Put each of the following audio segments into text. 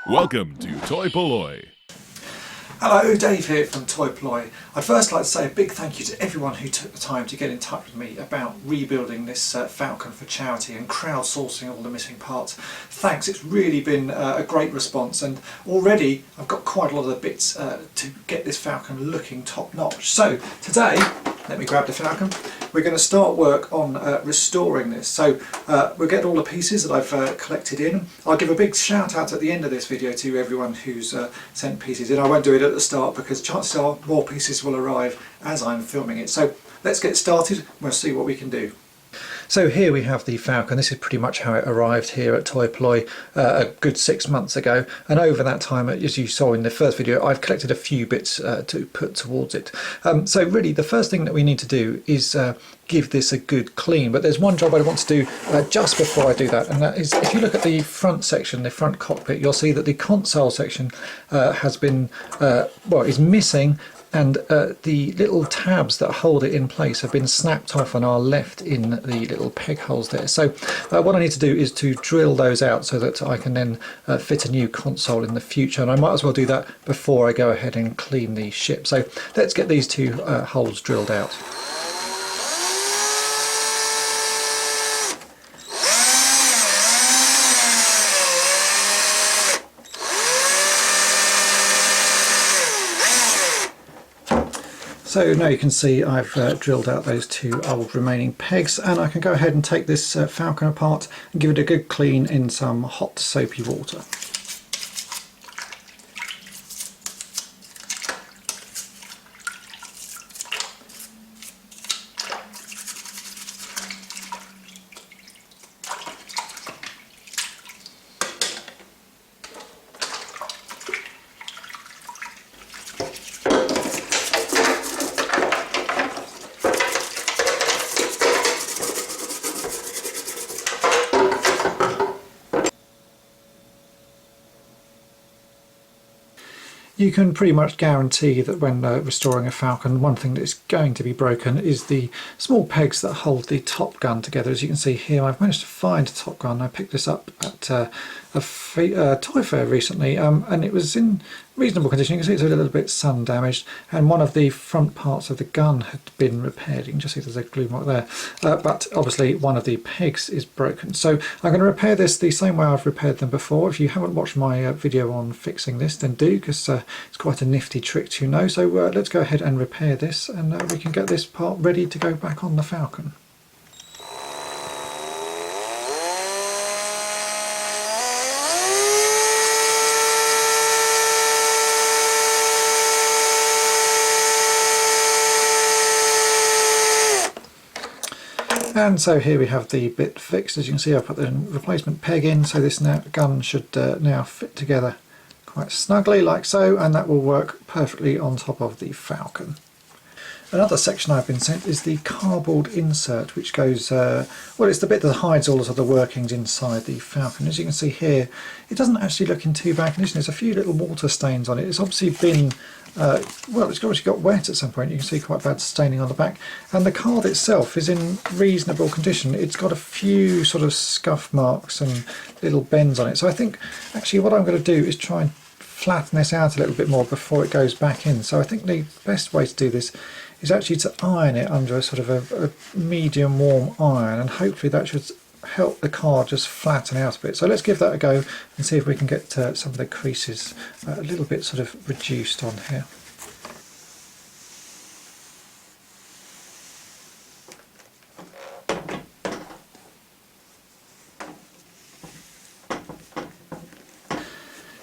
Welcome to toy-polloi. Hello, Dave here from toy-polloi. I'd first like to say a big thank you to everyone who took the time to get in touch with me about rebuilding this Falcon for charity and crowdsourcing all the missing parts. Thanks, it's really been a great response, and already I've got quite a lot of the bits to get this Falcon looking top-notch. So today, let me grab the Falcon. We're going to start work on restoring this. So we'll get all the pieces that I've collected in. I'll give a big shout out at the end of this video to everyone who's sent pieces in. I won't do it at the start because chances are more pieces will arrive as I'm filming it. So let's get started. We'll see what we can do. So here we have the Falcon. This is pretty much how it arrived here at toy-polloi a good 6 months ago, and over that time, as you saw in the first video, I've collected a few bits to put towards it. So really the first thing that we need to do is give this a good clean, but there's one job I want to do just before I do that, and that is, if you look at the front section, the front cockpit, you'll see that the console section has been is missing, and the little tabs that hold it in place have been snapped off and are left in the little peg holes there. So what I need to do is to drill those out so that I can then fit a new console in the future, and I might as well do that before I go ahead and clean the ship. So let's get these two holes drilled out. So now you can see I've drilled out those two old remaining pegs, and I can go ahead and take this Falcon apart and give it a good clean in some hot soapy water. You can pretty much guarantee that when restoring a Falcon, one thing that's going to be broken is the small pegs that hold the top gun together. As you can see here, I've managed to find a top gun. I picked this up at a toy fair recently, and it was in reasonable condition. You can see it's a little bit sun damaged, and one of the front parts of the gun had been repaired. You can just see there's a glue mark there, but obviously one of the pegs is broken. So I'm going to repair this the same way I've repaired them before. If you haven't watched my video on fixing this, then do, because it's quite a nifty trick to know. So let's go ahead and repair this, and we can get this part ready to go back on the Falcon. And so here we have the bit fixed. As you can see, I've put the replacement peg in, so this gun should now fit together quite snugly like so, and that will work perfectly on top of the Falcon. Another section I've been sent is the cardboard insert, which goes, well, it's the bit that hides all of the workings inside the Falcon. As you can see here, it doesn't actually look in too bad condition. There's a few little water stains on it. It's obviously been, well, it's obviously got wet at some point. You can see quite bad staining on the back. And the card itself is in reasonable condition. It's got a few sort of scuff marks and little bends on it. So I think actually what I'm going to do is try and flatten this out a little bit more before it goes back in. So I think the best way to do this is actually to iron it under a sort of a medium warm iron, and hopefully that should help the card just flatten out a bit. So let's give that a go and see if we can get some of the creases a little bit sort of reduced on here.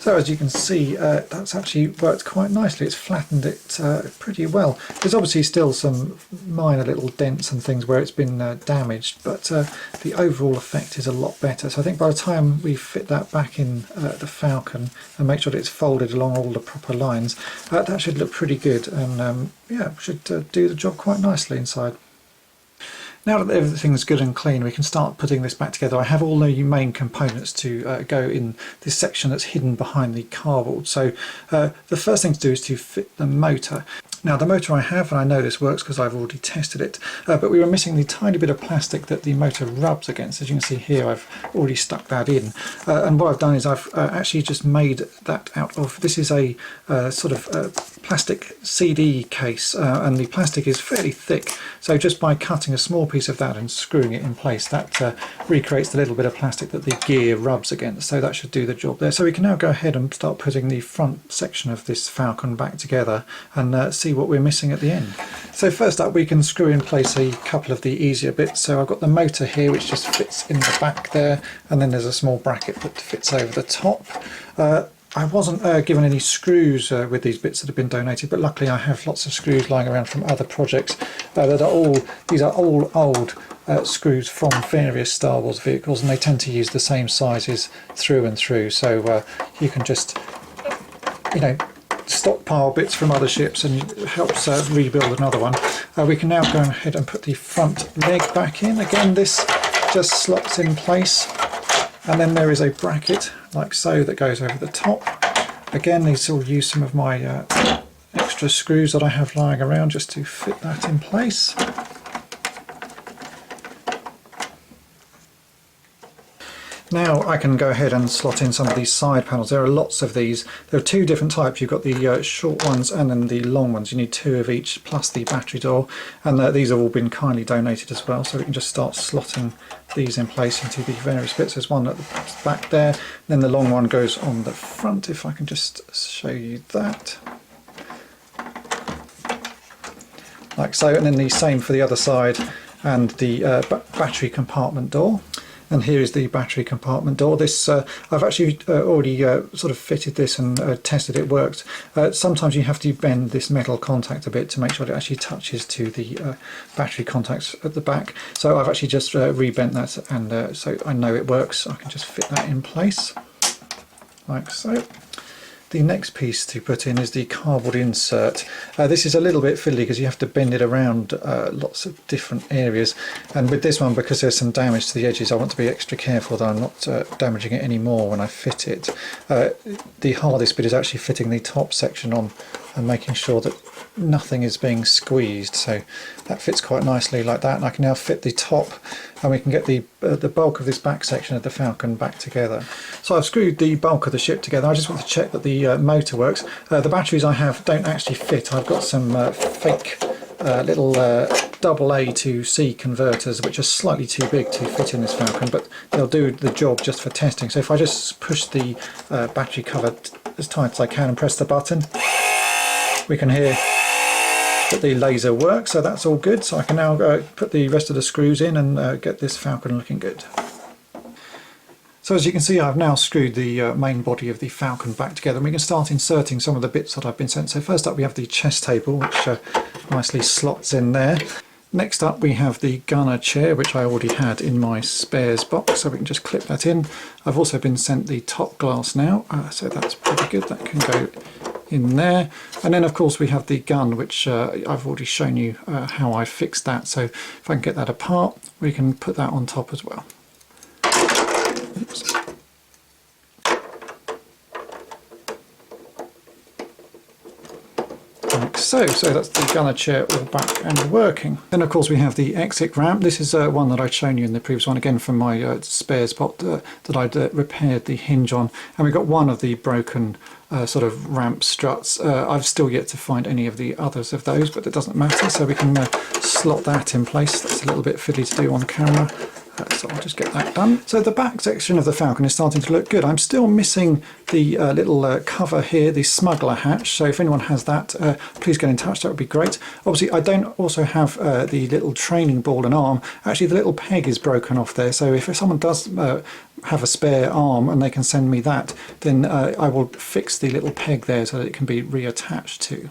So as you can see, that's actually worked quite nicely. It's flattened it pretty well. There's obviously still some minor little dents and things where it's been damaged, but the overall effect is a lot better. So I think by the time we fit that back in the Falcon and make sure that it's folded along all the proper lines, that should look pretty good, and yeah, should do the job quite nicely inside. Now that everything's good and clean, we can start putting this back together. I have all the main components to go in this section that's hidden behind the cardboard. So the first thing to do is to fit the motor. Now the motor I have, and I know this works because I've already tested it, but we were missing the tiny bit of plastic that the motor rubs against. As you can see here, I've already stuck that in, and what I've done is I've actually just made that out of, this is a sort of plastic CD case, and the plastic is fairly thick, so just by cutting a small piece of that and screwing it in place, that recreates the little bit of plastic that the gear rubs against, so that should do the job there. So we can now go ahead and start putting the front section of this Falcon back together and see what we're missing at the end. So first up we can screw in place a couple of the easier bits. So I've got the motor here which just fits in the back there, and then there's a small bracket that fits over the top. I wasn't given any screws with these bits that have been donated, but luckily I have lots of screws lying around from other projects that are all, these are all old screws from various Star Wars vehicles, and they tend to use the same sizes through and through, so you can just, you know, stockpile bits from other ships and it helps rebuild another one. We can now go ahead and put the front leg back in. Again, this just slots in place, and then there is a bracket like so that goes over the top. Again, these will use some of my extra screws that I have lying around just to fit that in place. Now I can go ahead and slot in some of these side panels. There are lots of these. There are two different types. You've got the short ones and then the long ones. You need two of each plus the battery door, and these have all been kindly donated as well, so we can just start slotting these in place into the various bits. There's one at the back there, then the long one goes on the front, if I can just show you that. Like so, and then the same for the other side and the battery compartment door. And here is the battery compartment door. This I've actually already sort of fitted this and tested it worked. Sometimes you have to bend this metal contact a bit to make sure it actually touches to the battery contacts at the back. So I've actually just rebent that, and so I know it works. I can just fit that in place like so. The next piece to put in is the cardboard insert. This is a little bit fiddly because you have to bend it around lots of different areas, and with this one, because there's some damage to the edges, I want to be extra careful that I'm not damaging it anymore when I fit it. The hardest bit is actually fitting the top section on and making sure that nothing is being squeezed, so that fits quite nicely like that, and I can now fit the top, and we can get the bulk of this back section of the Falcon back together. So I've screwed the bulk of the ship together. I just want to check that the motor works. The batteries I have don't actually fit. I've got some fake little AA to C converters which are slightly too big to fit in this Falcon, but they'll do the job just for testing. So if I just push the battery cover as tight as I can and press the button, we can hear that the laser works, so that's all good. So I can now put the rest of the screws in and get this Falcon looking good. So as you can see, I've now screwed the main body of the Falcon back together, and we can start inserting some of the bits that I've been sent. So first up we have the chest table, which nicely slots in there. Next up we have the gunner chair, which I already had in my spares box, so we can just clip that in. I've also been sent the top glass now, so that's pretty good. That can go in there, and then of course we have the gun, which I've already shown you how I fixed that. So if I can get that apart, we can put that on top as well. Oops. Like so that's the gunner chair all back and working. Then of course we have the exit ramp. This is one that I'd shown you in the previous one, again from my spare spot that I'd repaired the hinge on, and we've got one of the broken sort of ramp struts. I've still yet to find any of the others of those, but it doesn't matter, so we can slot that in place. That's a little bit fiddly to do on camera. So I'll just get that done. So the back section of the Falcon is starting to look good. I'm still missing the little cover here, the smuggler hatch. So if anyone has that, please get in touch. That would be great. Obviously, I don't also have the little training ball and arm. Actually, the little peg is broken off there. So if someone does have a spare arm and they can send me that, then I will fix the little peg there so that it can be reattached to.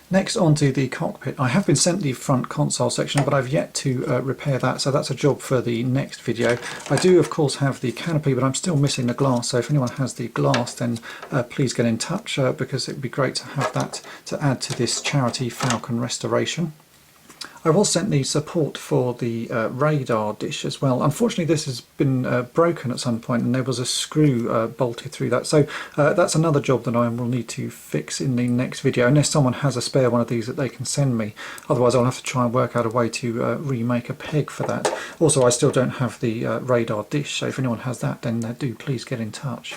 Next, onto the cockpit. I have been sent the front console section, but I've yet to repair that, so that's a job for the next video. I do of course have the canopy, but I'm still missing the glass, so if anyone has the glass, then please get in touch, because it would be great to have that to add to this charity Falcon restoration. I was sent the support for the radar dish as well. Unfortunately, this has been broken at some point, and there was a screw bolted through that. So that's another job that I will need to fix in the next video, unless someone has a spare one of these that they can send me. Otherwise, I'll have to try and work out a way to remake a peg for that. Also, I still don't have the radar dish, so if anyone has that, then do please get in touch.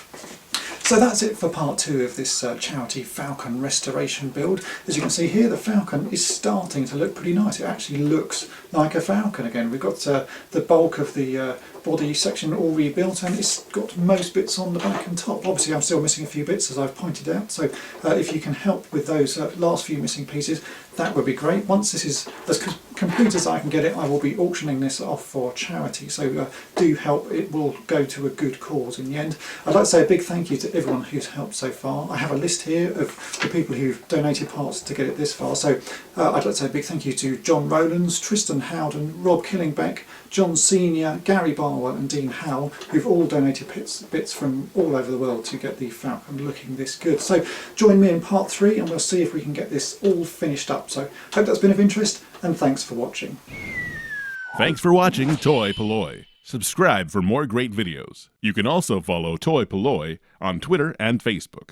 So that's it for part 2 of this charity Falcon restoration build. As you can see here, the Falcon is starting to look pretty nice. It actually looks like a Falcon again. We've got the bulk of the body section all rebuilt, and it's got most bits on the back and top. Obviously I'm still missing a few bits, as I've pointed out, so if you can help with those last few missing pieces, that would be great. Once this is as complete as I can get it, I will be auctioning this off for charity, so do help. It will go to a good cause in the end. I'd like to say a big thank you to everyone who's helped so far. I have a list here of the people who've donated parts to get it this far, so I'd like to say a big thank you to John Rowlands, Tristan Howden, Rob Killingbeck, John Senior, Gary Barwell and Dean Howell, who've all donated bits from all over the world to get the Falcon looking this good. So join me in part 3 and we'll see if we can get this all finished up. So hope that's been of interest, and thanks for watching. Thanks for watching toy-polloi. Subscribe for more great videos. You can also follow toy-polloi on Twitter and Facebook.